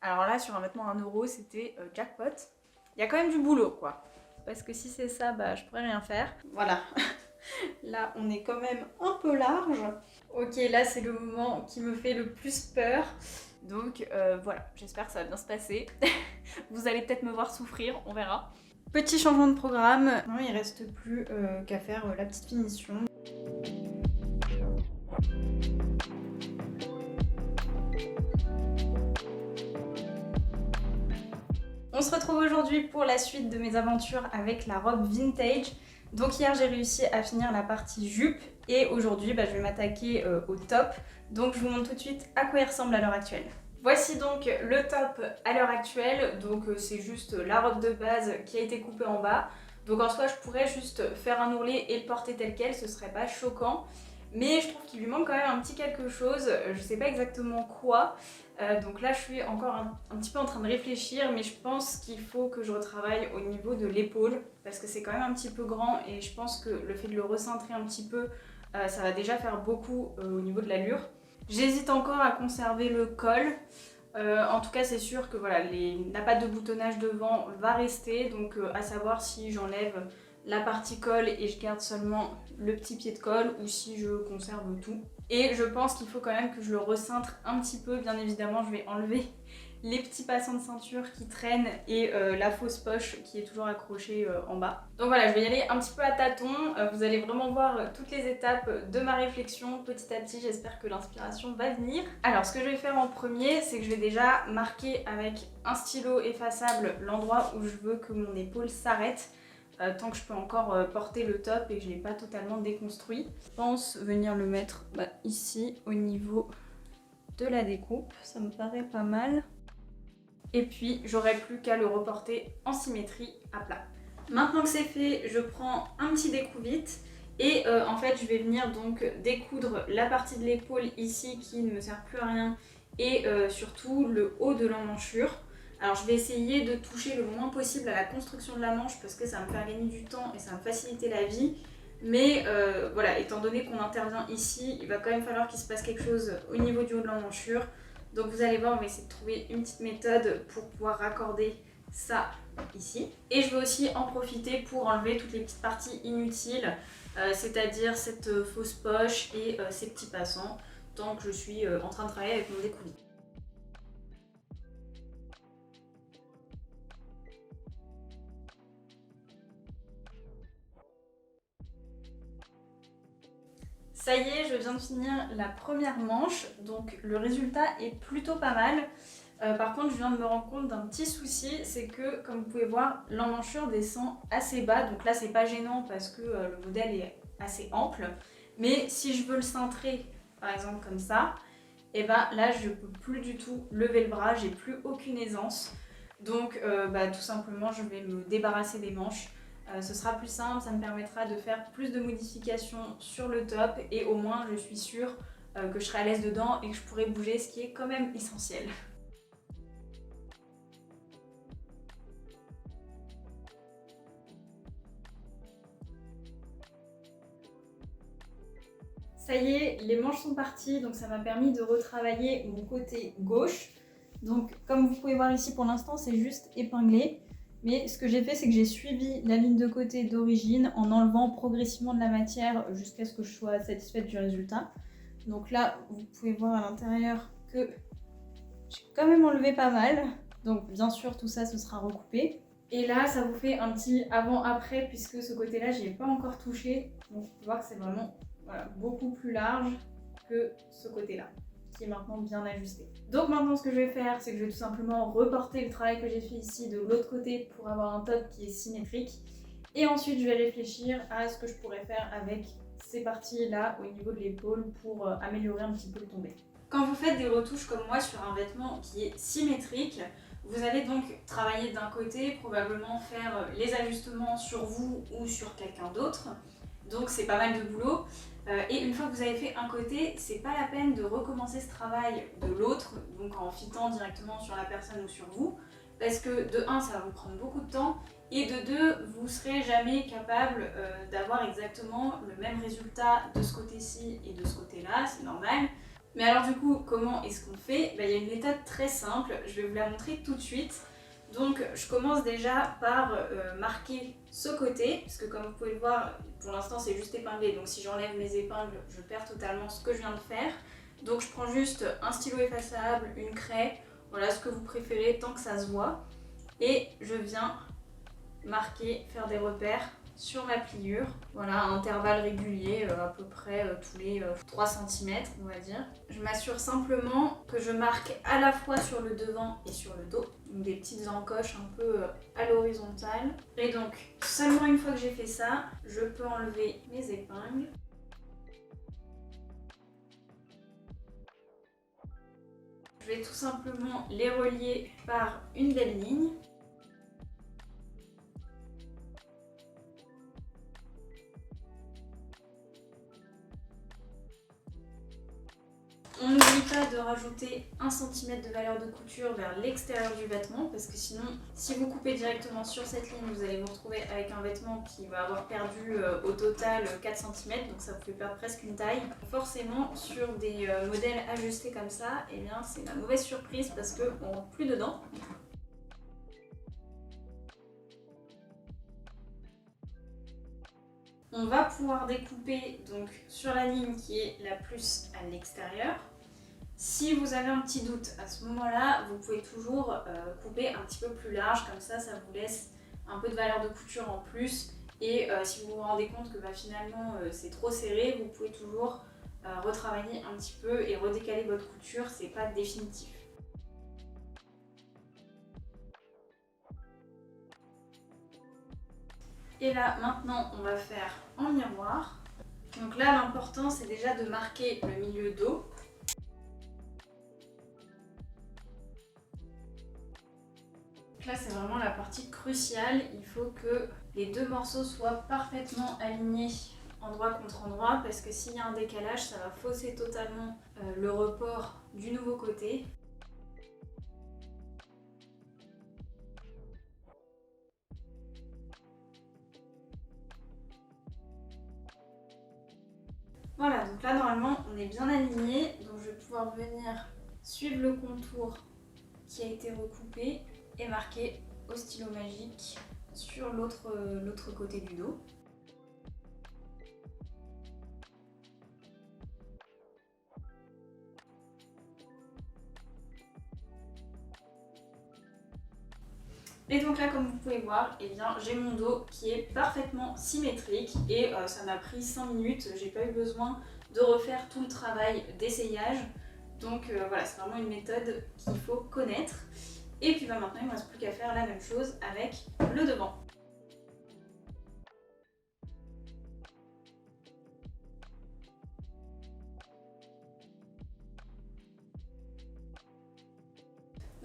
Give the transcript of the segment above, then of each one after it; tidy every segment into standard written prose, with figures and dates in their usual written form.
Alors là, sur un vêtement à 1 € c'était jackpot. Il y a quand même du boulot, quoi. Parce que si c'est ça, bah je pourrais rien faire. Voilà. Là, on est quand même un peu large. Ok, là, c'est le moment qui me fait le plus peur. Donc voilà, j'espère que ça va bien se passer. Vous allez peut-être me voir souffrir, on verra. Petit changement de programme. Non, il reste plus qu'à faire la petite finition. On se retrouve aujourd'hui pour la suite de mes aventures avec la robe vintage. Donc hier j'ai réussi à finir la partie jupe et aujourd'hui je vais m'attaquer au top. Donc je vous montre tout de suite à quoi il ressemble à l'heure actuelle. Voici donc le top à l'heure actuelle. Donc c'est juste la robe de base qui a été coupée en bas. Donc en soi je pourrais juste faire un ourlet et le porter tel quel, ce serait pas choquant. Mais je trouve qu'il lui manque quand même un petit quelque chose, je sais pas exactement quoi. Donc là je suis encore un petit peu en train de réfléchir, mais je pense qu'il faut que je retravaille au niveau de l'épaule parce que c'est quand même un petit peu grand et je pense que le fait de le recentrer un petit peu, ça va déjà faire beaucoup au niveau de l'allure. J'hésite encore à conserver le col. En tout cas c'est sûr que voilà, la patte de boutonnage devant va rester, donc à savoir si j'enlève la partie col et je garde seulement le petit pied de col ou si je conserve tout. Et je pense qu'il faut quand même que je le recintre un petit peu. Bien évidemment, je vais enlever les petits passants de ceinture qui traînent et la fausse poche qui est toujours accrochée en bas. Donc voilà, je vais y aller un petit peu à tâtons. Vous allez vraiment voir toutes les étapes de ma réflexion petit à petit. J'espère que l'inspiration va venir. Alors ce que je vais faire en premier, c'est que je vais déjà marquer avec un stylo effaçable l'endroit où je veux que mon épaule s'arrête. Tant que je peux encore porter le top et que je ne l'ai pas totalement déconstruit. Je pense venir le mettre ici au niveau de la découpe, ça me paraît pas mal. Et puis j'aurai plus qu'à le reporter en symétrie à plat. Maintenant que c'est fait, je prends un petit découvite et en fait je vais venir donc découdre la partie de l'épaule ici qui ne me sert plus à rien et surtout le haut de l'emmanchure. Alors je vais essayer de toucher le moins possible à la construction de la manche parce que ça va me faire gagner du temps et ça va me faciliter la vie. Mais voilà, étant donné qu'on intervient ici, il va quand même falloir qu'il se passe quelque chose au niveau du haut de l'emmanchure. Donc vous allez voir, on va essayer de trouver une petite méthode pour pouvoir raccorder ça ici. Et je vais aussi en profiter pour enlever toutes les petites parties inutiles, c'est-à-dire cette fausse poche et ces petits passants, tant que je suis en train de travailler avec mon découvert. Ça y est, je viens de finir la première manche, donc le résultat est plutôt pas mal. Par contre, je viens de me rendre compte d'un petit souci, c'est que, comme vous pouvez voir, l'emmanchure descend assez bas. Donc là, c'est pas gênant parce que le modèle est assez ample. Mais si je veux le cintrer, par exemple comme ça, et ben là, je peux plus du tout lever le bras, j'ai plus aucune aisance. Donc tout simplement, je vais me débarrasser des manches. Ce sera plus simple, ça me permettra de faire plus de modifications sur le top et au moins je suis sûre que je serai à l'aise dedans et que je pourrai bouger, ce qui est quand même essentiel. Ça y est, les manches sont parties, donc ça m'a permis de retravailler mon côté gauche. Donc comme vous pouvez voir ici pour l'instant, c'est juste épinglé. Mais ce que j'ai fait, c'est que j'ai suivi la ligne de côté d'origine en enlevant progressivement de la matière jusqu'à ce que je sois satisfaite du résultat. Donc là, vous pouvez voir à l'intérieur que j'ai quand même enlevé pas mal. Donc bien sûr, tout ça, ce sera recoupé. Et là, ça vous fait un petit avant-après puisque ce côté-là, j'y ai pas encore touché. Donc vous pouvez voir que c'est vraiment beaucoup plus large que ce côté-là, qui est maintenant bien ajusté. Donc maintenant ce que je vais faire, c'est que je vais tout simplement reporter le travail que j'ai fait ici de l'autre côté pour avoir un top qui est symétrique. Et ensuite je vais réfléchir à ce que je pourrais faire avec ces parties-là au niveau de l'épaule pour améliorer un petit peu le tombé. Quand vous faites des retouches comme moi sur un vêtement qui est symétrique, vous allez donc travailler d'un côté, probablement faire les ajustements sur vous ou sur quelqu'un d'autre. Donc c'est pas mal de boulot. Et une fois que vous avez fait un côté, c'est pas la peine de recommencer ce travail de l'autre, donc en fitant directement sur la personne ou sur vous, parce que de 1, ça va vous prendre beaucoup de temps, et de 2, vous serez jamais capable d'avoir exactement le même résultat de ce côté-ci et de ce côté-là, c'est normal. Mais alors du coup, comment est-ce qu'on fait? Il y a une méthode très simple, je vais vous la montrer tout de suite. Donc je commence déjà par marquer ce côté, parce que comme vous pouvez le voir, pour l'instant c'est juste épinglé, donc si j'enlève mes épingles, je perds totalement ce que je viens de faire. Donc je prends juste un stylo effaçable, une craie, voilà ce que vous préférez tant que ça se voit. Et je viens marquer, faire des repères sur ma pliure, voilà, à intervalles réguliers, à peu près tous les 3 cm on va dire. Je m'assure simplement que je marque à la fois sur le devant et sur le dos, donc des petites encoches un peu à l'horizontale. Et donc, seulement une fois que j'ai fait ça, je peux enlever mes épingles. Je vais tout simplement les relier par une belle ligne. On n'oublie pas de rajouter 1 cm de valeur de couture vers l'extérieur du vêtement parce que sinon, si vous coupez directement sur cette ligne, vous allez vous retrouver avec un vêtement qui va avoir perdu au total 4 cm, donc ça vous fait perdre presque une taille. Forcément, sur des modèles ajustés comme ça, eh bien c'est la mauvaise surprise parce qu'on ne rentre plus dedans. On va pouvoir découper donc sur la ligne qui est la plus à l'extérieur. Si vous avez un petit doute à ce moment-là, vous pouvez toujours couper un petit peu plus large, comme ça vous laisse un peu de valeur de couture en plus. Et si vous vous rendez compte que finalement c'est trop serré, vous pouvez toujours retravailler un petit peu et redécaler votre couture, c'est pas définitif. Et là maintenant on va faire en miroir. Donc là l'important c'est déjà de marquer le milieu dos. Là c'est vraiment la partie cruciale, il faut que les deux morceaux soient parfaitement alignés endroit contre endroit parce que s'il y a un décalage ça va fausser totalement le report du nouveau côté. Voilà, donc là normalement on est bien aligné, donc je vais pouvoir venir suivre le contour qui a été recoupé et marquer au stylo magique sur l'autre côté du dos. Et donc là, comme vous pouvez voir, eh bien, j'ai mon dos qui est parfaitement symétrique et ça m'a pris 5 minutes. J'ai pas eu besoin de refaire tout le travail d'essayage. Donc voilà, c'est vraiment une méthode qu'il faut connaître. Et puis maintenant, il ne me reste plus qu'à faire la même chose avec le devant.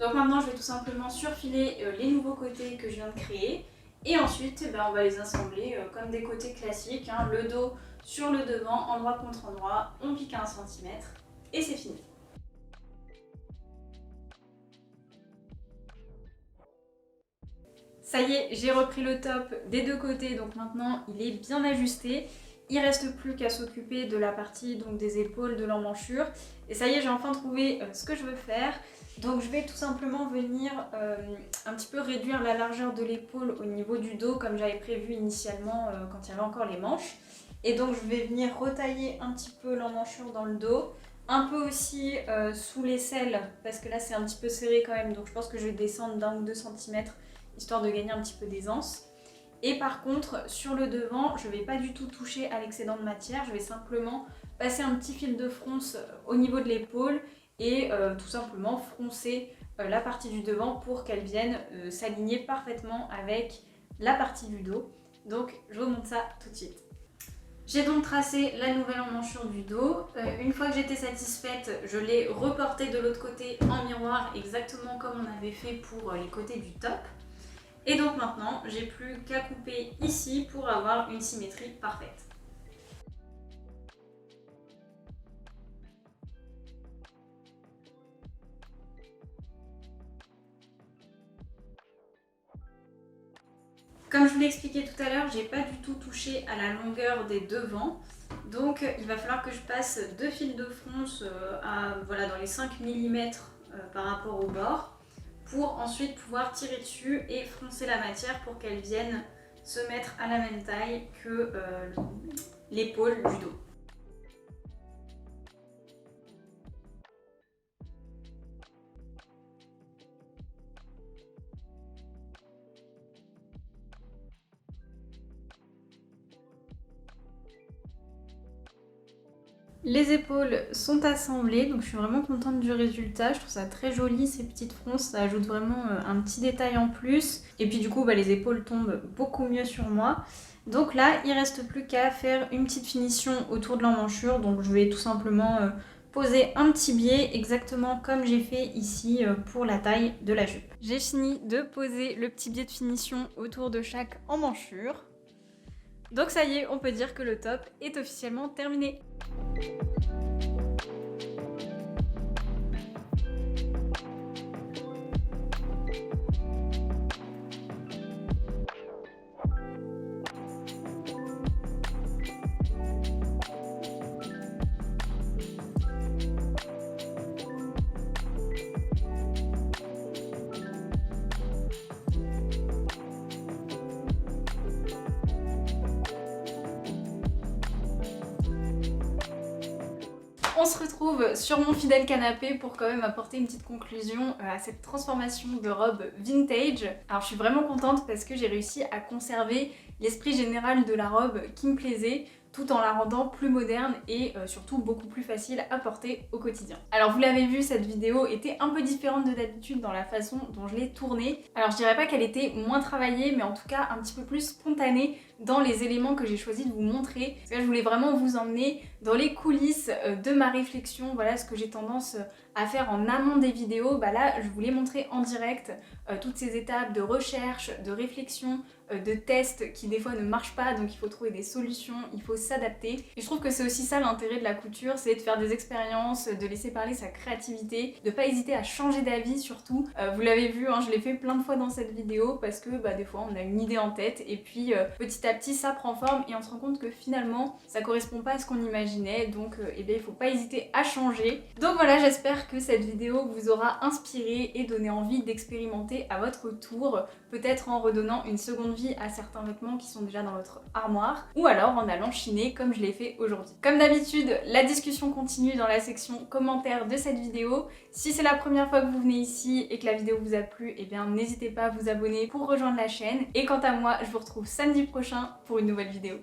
Donc maintenant, je vais tout simplement surfiler les nouveaux côtés que je viens de créer. Et ensuite, on va les assembler comme des côtés classiques, hein, le dos sur le devant, endroit contre endroit, on pique à 1 cm et c'est fini. Ça y est, j'ai repris le top des deux côtés, donc maintenant il est bien ajusté. Il reste plus qu'à s'occuper de la partie donc, des épaules, de l'emmanchure. Et ça y est, j'ai enfin trouvé ce que je veux faire. Donc je vais tout simplement venir un petit peu réduire la largeur de l'épaule au niveau du dos comme j'avais prévu initialement quand il y avait encore les manches. Et donc je vais venir retailler un petit peu l'emmanchure dans le dos, un peu aussi sous l'aisselle parce que là c'est un petit peu serré quand même, donc je pense que je vais descendre d'1 ou 2 cm histoire de gagner un petit peu d'aisance. Et par contre sur le devant, je ne vais pas du tout toucher à l'excédent de matière, je vais simplement passer un petit fil de fronce au niveau de l'épaule et tout simplement froncer la partie du devant pour qu'elle vienne s'aligner parfaitement avec la partie du dos. Donc je vous montre ça tout de suite. J'ai donc tracé la nouvelle emmanchure du dos. Une fois que j'étais satisfaite, je l'ai reportée de l'autre côté en miroir, exactement comme on avait fait pour les côtés du top. Et donc maintenant, j'ai plus qu'à couper ici pour avoir une symétrie parfaite. Comme je vous l'ai expliqué tout à l'heure, j'ai pas du tout touché à la longueur des devants. Donc il va falloir que je passe 2 fils de fronce voilà, dans les 5 mm par rapport au bord pour ensuite pouvoir tirer dessus et froncer la matière pour qu'elle vienne se mettre à la même taille que l'épaule du dos. Les épaules sont assemblées, donc je suis vraiment contente du résultat. Je trouve ça très joli ces petites fronces, ça ajoute vraiment un petit détail en plus. Et puis du coup, les épaules tombent beaucoup mieux sur moi. Donc là, il reste plus qu'à faire une petite finition autour de l'emmanchure. Donc je vais tout simplement poser un petit biais, exactement comme j'ai fait ici pour la taille de la jupe. J'ai fini de poser le petit biais de finition autour de chaque emmanchure. Donc ça y est, on peut dire que le top est officiellement terminé. On se retrouve sur mon fidèle canapé pour quand même apporter une petite conclusion à cette transformation de robe vintage. Alors je suis vraiment contente parce que j'ai réussi à conserver l'esprit général de la robe qui me plaisait tout en la rendant plus moderne et surtout beaucoup plus facile à porter au quotidien. Alors vous l'avez vu, cette vidéo était un peu différente de d'habitude dans la façon dont je l'ai tournée. Alors je dirais pas qu'elle était moins travaillée, mais en tout cas un petit peu plus spontanée dans les éléments que j'ai choisi de vous montrer. Parce que je voulais vraiment vous emmener dans les coulisses de ma réflexion, voilà ce que j'ai tendance à faire en amont des vidéos. Là je voulais montrer en direct toutes ces étapes de recherche, de réflexion, de tests qui des fois ne marchent pas, donc il faut trouver des solutions, il faut s'adapter. Et je trouve que c'est aussi ça l'intérêt de la couture, c'est de faire des expériences, de laisser parler sa créativité, de pas hésiter à changer d'avis surtout. Vous l'avez vu, je l'ai fait plein de fois dans cette vidéo parce que des fois on a une idée en tête et puis petit à petit ça prend forme et on se rend compte que finalement ça correspond pas à ce qu'on imaginait, donc il faut pas hésiter à changer. Donc voilà, j'espère que cette vidéo vous aura inspiré et donné envie d'expérimenter à votre tour, peut-être en redonnant une seconde vie à certains vêtements qui sont déjà dans votre armoire, ou alors en allant chiner comme je l'ai fait aujourd'hui. Comme d'habitude, la discussion continue dans la section commentaires de cette vidéo. Si c'est la première fois que vous venez ici et que la vidéo vous a plu, n'hésitez pas à vous abonner pour rejoindre la chaîne. Et quant à moi, je vous retrouve samedi prochain pour une nouvelle vidéo.